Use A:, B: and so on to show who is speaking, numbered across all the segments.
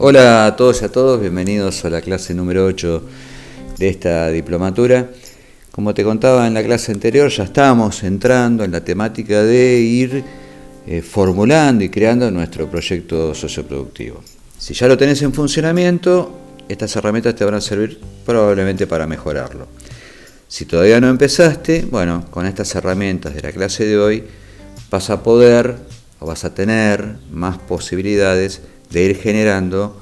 A: Hola a todos y a todos, bienvenidos a la clase número 8 de esta diplomatura. Como te contaba en la clase anterior, ya estamos entrando en la temática de ir formulando y creando nuestro proyecto socioproductivo. Si ya lo tenés en funcionamiento, estas herramientas te van a servir probablemente para mejorarlo. Si todavía no empezaste, bueno, con estas herramientas de la clase de hoy vas a poder o vas a tener más posibilidades de ir generando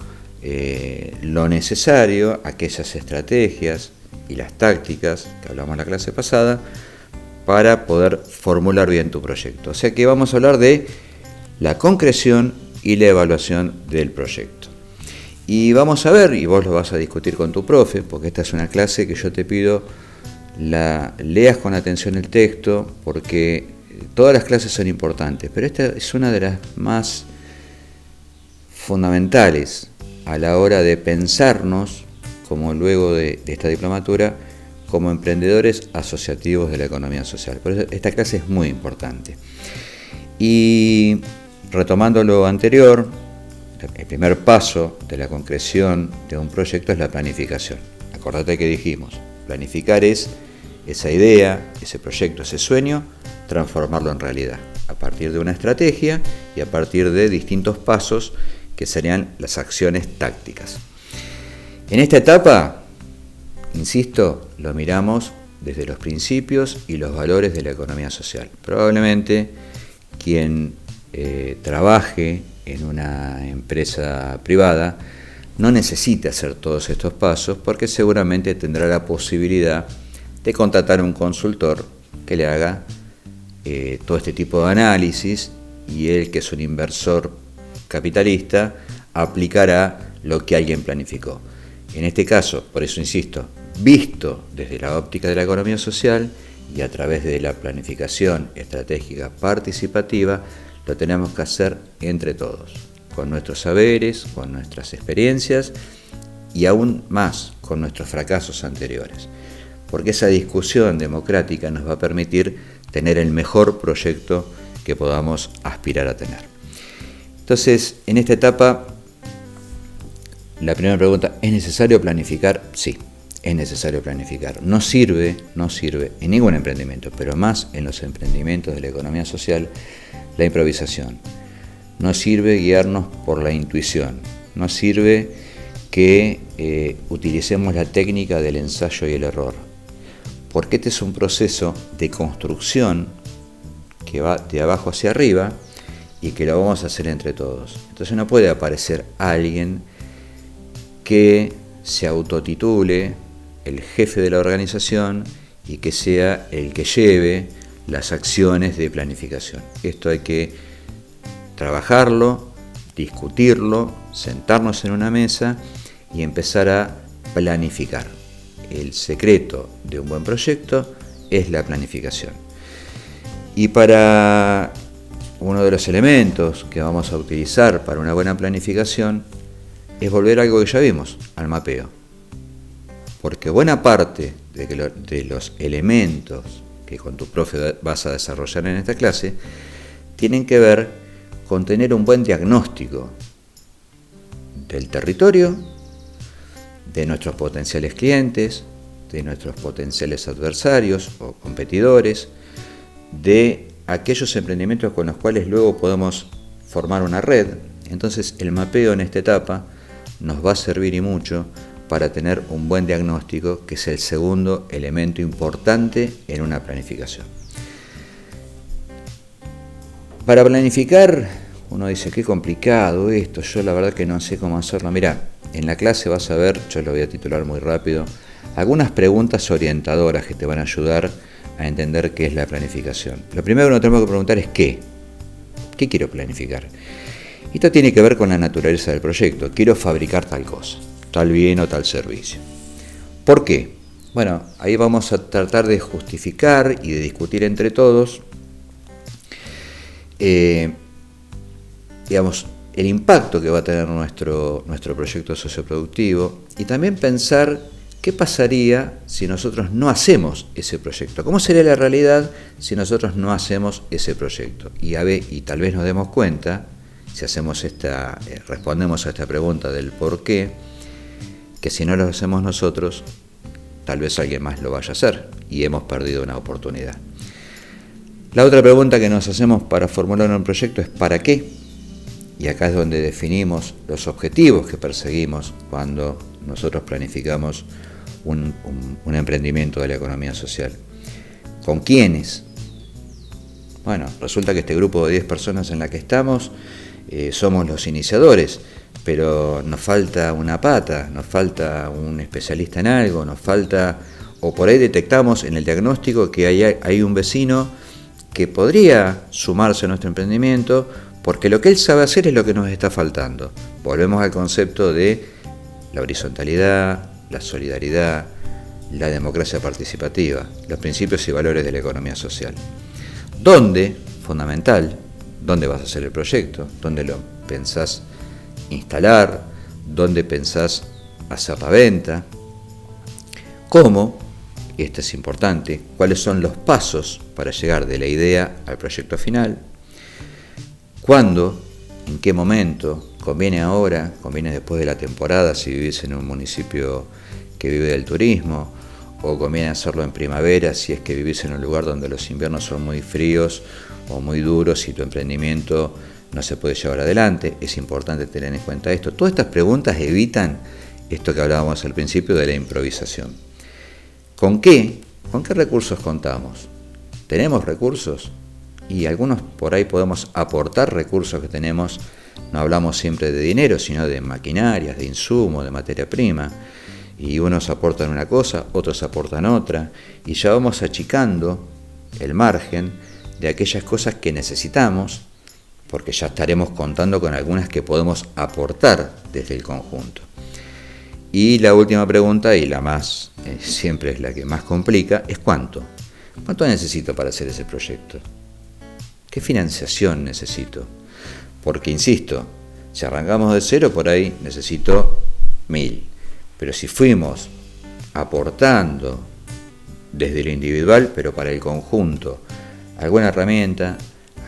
A: lo necesario, aquellas estrategias y las tácticas que hablamos en la clase pasada, para poder formular bien tu proyecto. O sea que vamos a hablar de la concreción y la evaluación del proyecto. Y vamos a ver, y vos lo vas a discutir con tu profe, porque esta es una clase que yo te pido la leas con atención el texto, porque todas las clases son importantes, pero esta es una de las más fundamentales a la hora de pensarnos, como luego de esta diplomatura, como emprendedores asociativos de la economía social. Por eso esta clase es muy importante. Y retomando lo anterior, el primer paso de la concreción de un proyecto es la planificación. Acordate que dijimos, planificar es esa idea, ese proyecto, ese sueño, transformarlo en realidad, a partir de una estrategia y a partir de distintos pasos que serían las acciones tácticas. En esta etapa, insisto, lo miramos desde los principios y los valores de la economía social. Probablemente quien trabaje en una empresa privada no necesite hacer todos estos pasos, porque seguramente tendrá la posibilidad de contratar a un consultor que le haga todo este tipo de análisis, y él, que es un inversor capitalista, aplicará lo que alguien planificó. En este caso, por eso insisto, visto desde la óptica de la economía social y a través de la planificación estratégica participativa, lo tenemos que hacer entre todos, con nuestros saberes, con nuestras experiencias y aún más con nuestros fracasos anteriores, porque esa discusión democrática nos va a permitir tener el mejor proyecto que podamos aspirar a tener. Entonces, en esta etapa, la primera pregunta, ¿es necesario planificar? Sí, es necesario planificar. No sirve en ningún emprendimiento, pero más en los emprendimientos de la economía social, la improvisación. No sirve guiarnos por la intuición. No sirve que utilicemos la técnica del ensayo y el error, porque este es un proceso de construcción que va de abajo hacia arriba y que lo vamos a hacer entre todos. Entonces no puede aparecer alguien que se autotitule el jefe de la organización y que sea el que lleve las acciones de planificación. Esto hay que trabajarlo, discutirlo, sentarnos en una mesa y empezar a planificar. El secreto de un buen proyecto es la planificación. Y para uno de los elementos que vamos a utilizar para una buena planificación es volver a algo que ya vimos, al mapeo. Porque buena parte de los elementos que con tu profe vas a desarrollar en esta clase tienen que ver con tener un buen diagnóstico del territorio, de nuestros potenciales clientes, de nuestros potenciales adversarios o competidores, de aquellos emprendimientos con los cuales luego podemos formar una red. Entonces el mapeo en esta etapa nos va a servir y mucho para tener un buen diagnóstico, que es el segundo elemento importante en una planificación. Para planificar, uno dice, qué complicado esto, yo la verdad que no sé cómo hacerlo. Mirá, en la clase vas a ver, yo lo voy a titular muy rápido, algunas preguntas orientadoras que te van a ayudar a entender qué es la planificación. Lo primero que nos tenemos que preguntar es ¿qué? ¿Qué quiero planificar? Esto tiene que ver con la naturaleza del proyecto. Quiero fabricar tal cosa, tal bien o tal servicio. ¿Por qué? Bueno, ahí vamos a tratar de justificar y de discutir entre todos, digamos, el impacto que va a tener nuestro proyecto socioproductivo, y también pensar qué pasaría si nosotros no hacemos ese proyecto. ¿Cómo sería la realidad si nosotros no hacemos ese proyecto? Y tal vez nos demos cuenta si respondemos a esta pregunta del por qué, que si no lo hacemos nosotros, tal vez alguien más lo vaya a hacer y hemos perdido una oportunidad. La otra pregunta que nos hacemos para formular un proyecto es ¿para qué? Y acá es donde definimos los objetivos que perseguimos cuando nosotros planificamos un emprendimiento de la economía social. ¿Con quiénes? Bueno, resulta que este grupo de 10 personas en la que estamos somos los iniciadores, pero nos falta una pata, nos falta un especialista en algo, o por ahí detectamos en el diagnóstico que hay un vecino que podría sumarse a nuestro emprendimiento, porque lo que él sabe hacer es lo que nos está faltando. Volvemos al concepto de la horizontalidad, la solidaridad, la democracia participativa, los principios y valores de la economía social. ¿Dónde? Fundamental. ¿Dónde vas a hacer el proyecto? ¿Dónde lo pensás instalar? ¿Dónde pensás hacer la venta? ¿Cómo? Y esto es importante. ¿Cuáles son los pasos para llegar de la idea al proyecto final? ¿Cuándo? ¿En qué momento? ¿Conviene ahora? ¿Conviene después de la temporada si vivís en un municipio que vive del turismo? ¿O conviene hacerlo en primavera si es que vivís en un lugar donde los inviernos son muy fríos o muy duros y tu emprendimiento no se puede llevar adelante? Es importante tener en cuenta esto. Todas estas preguntas evitan esto que hablábamos al principio de la improvisación. ¿Con qué? ¿Con qué recursos contamos? ¿Tenemos recursos? Y algunos por ahí podemos aportar recursos que tenemos. No hablamos siempre de dinero, sino de maquinarias, de insumos, de materia prima. Y unos aportan una cosa, otros aportan otra, y ya vamos achicando el margen de aquellas cosas que necesitamos, porque ya estaremos contando con algunas que podemos aportar desde el conjunto. Y la última pregunta, y la más, siempre es la que más complica, es ¿cuánto? ¿Cuánto necesito para hacer ese proyecto? ¿Qué financiación necesito? Porque, insisto, si arrancamos de cero, por ahí necesito 1.000. Pero si fuimos aportando desde lo individual, pero para el conjunto, alguna herramienta,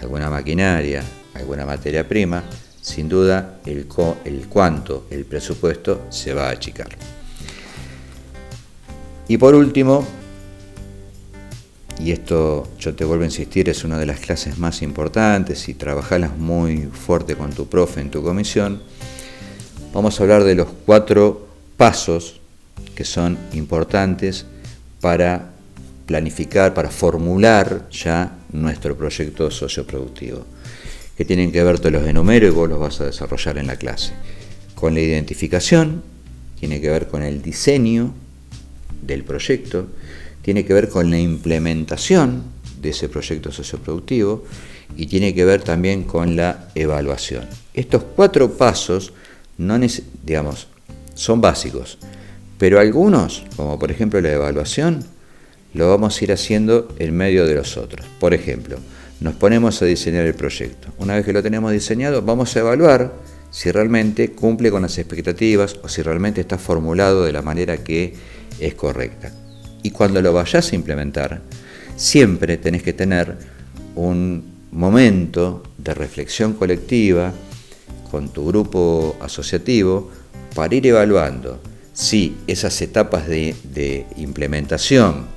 A: alguna maquinaria, alguna materia prima, sin duda el cuánto, el presupuesto se va a achicar. Y por último, y esto yo te vuelvo a insistir, es una de las clases más importantes y trabajarlas muy fuerte con tu profe en tu comisión, vamos a hablar de los 4 pasos que son importantes para planificar, para formular ya nuestro proyecto socioproductivo, que tienen que ver, te los enumero y vos los vas a desarrollar en la clase. Con la identificación, tiene que ver con el diseño del proyecto, tiene que ver con la implementación de ese proyecto socioproductivo y tiene que ver también con la evaluación. Estos 4 pasos son básicos, pero algunos, como por ejemplo la evaluación, lo vamos a ir haciendo en medio de los otros. Por ejemplo, nos ponemos a diseñar el proyecto. Una vez que lo tenemos diseñado, vamos a evaluar si realmente cumple con las expectativas o si realmente está formulado de la manera que es correcta. Y cuando lo vayas a implementar, siempre tenés que tener un momento de reflexión colectiva con tu grupo asociativo para ir evaluando si esas etapas de implementación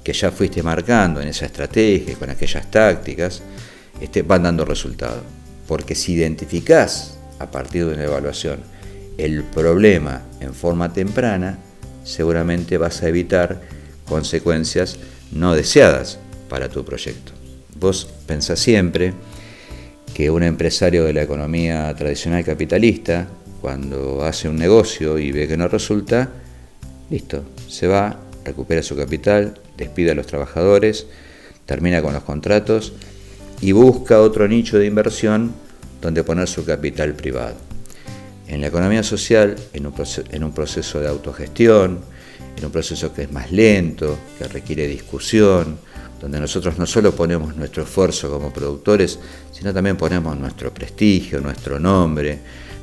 A: que ya fuiste marcando en esa estrategia, con aquellas tácticas, van dando resultado. Porque si identificás a partir de una evaluación el problema en forma temprana, seguramente vas a evitar consecuencias no deseadas para tu proyecto. Vos pensás siempre que un empresario de la economía tradicional capitalista, cuando hace un negocio y ve que no resulta, listo, se va, recupera su capital, despide a los trabajadores, termina con los contratos y busca otro nicho de inversión donde poner su capital privado. En la economía social, en un proceso de autogestión, en un proceso que es más lento, que requiere discusión, donde nosotros no solo ponemos nuestro esfuerzo como productores, sino también ponemos nuestro prestigio, nuestro nombre,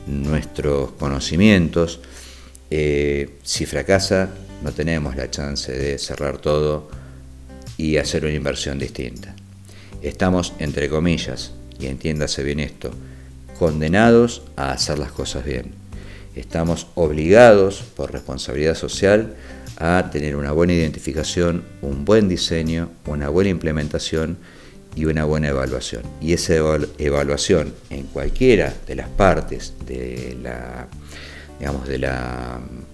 A: nuestros conocimientos. Si fracasa, no tenemos la chance de cerrar todo y hacer una inversión distinta. Estamos, entre comillas, y entiéndase bien esto, condenados a hacer las cosas bien. Estamos obligados por responsabilidad social a tener una buena identificación, un buen diseño, una buena implementación y una buena evaluación. Y esa evaluación en cualquiera de las partes de la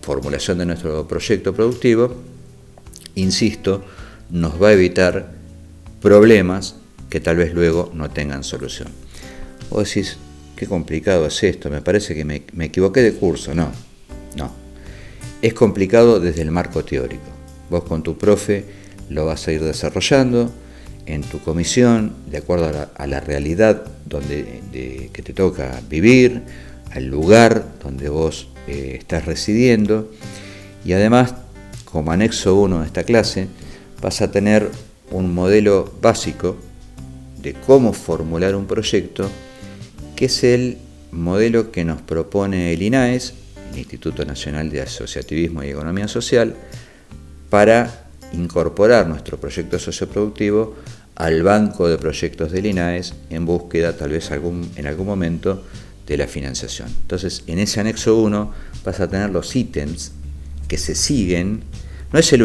A: formulación de nuestro proyecto productivo, insisto, nos va a evitar problemas que tal vez luego no tengan solución. Vos decís, qué complicado es esto, me parece que me equivoqué de curso. No. Es complicado desde el marco teórico. Vos con tu profe lo vas a ir desarrollando en tu comisión, de acuerdo a la realidad que te toca vivir, al lugar donde vos estás residiendo, y además, como anexo 1 de esta clase, vas a tener un modelo básico de cómo formular un proyecto, que es el modelo que nos propone el INAES, el Instituto Nacional de Asociativismo y Economía Social, para incorporar nuestro proyecto socioproductivo al banco de proyectos del INAES en búsqueda, tal vez en algún momento, de la financiación. Entonces, en ese anexo 1 vas a tener los ítems que se siguen. No es la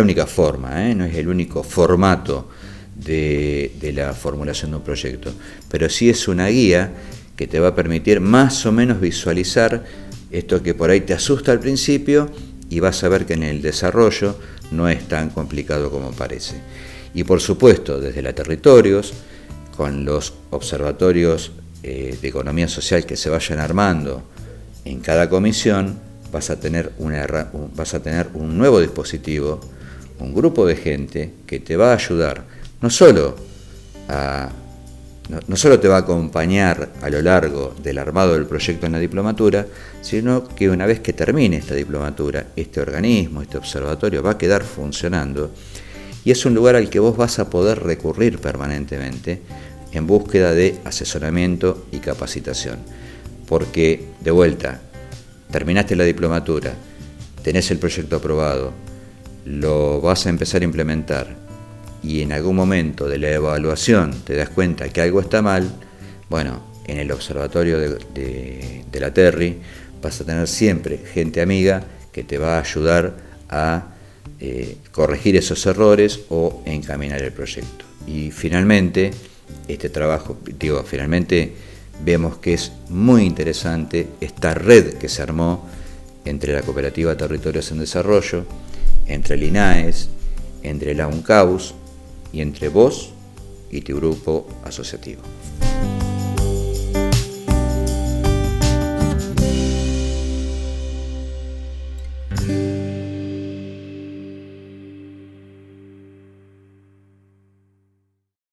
A: única forma, no es el único formato de la formulación de un proyecto, pero sí es una guía que te va a permitir más o menos visualizar esto que por ahí te asusta al principio, y vas a ver que en el desarrollo no es tan complicado como parece. Y por supuesto, desde la territorios, con los observatorios de economía social que se vayan armando en cada comisión, vas a tener un nuevo dispositivo, un grupo de gente que te va a ayudar, no solo te va a acompañar a lo largo del armado del proyecto en la diplomatura, sino que una vez que termine esta diplomatura, este organismo, este observatorio va a quedar funcionando, y es un lugar al que vos vas a poder recurrir permanentemente en búsqueda de asesoramiento y capacitación. Porque, de vuelta, terminaste la diplomatura, tenés el proyecto aprobado, lo vas a empezar a implementar, y en algún momento de la evaluación te das cuenta que algo está mal, bueno, en el observatorio de la Terry vas a tener siempre gente amiga que te va a ayudar a corregir esos errores o encaminar el proyecto. Y finalmente, este trabajo, finalmente vemos que es muy interesante esta red que se armó entre la Cooperativa Territorios en Desarrollo, entre el INAES, entre la UNCAUS y entre vos y tu grupo asociativo.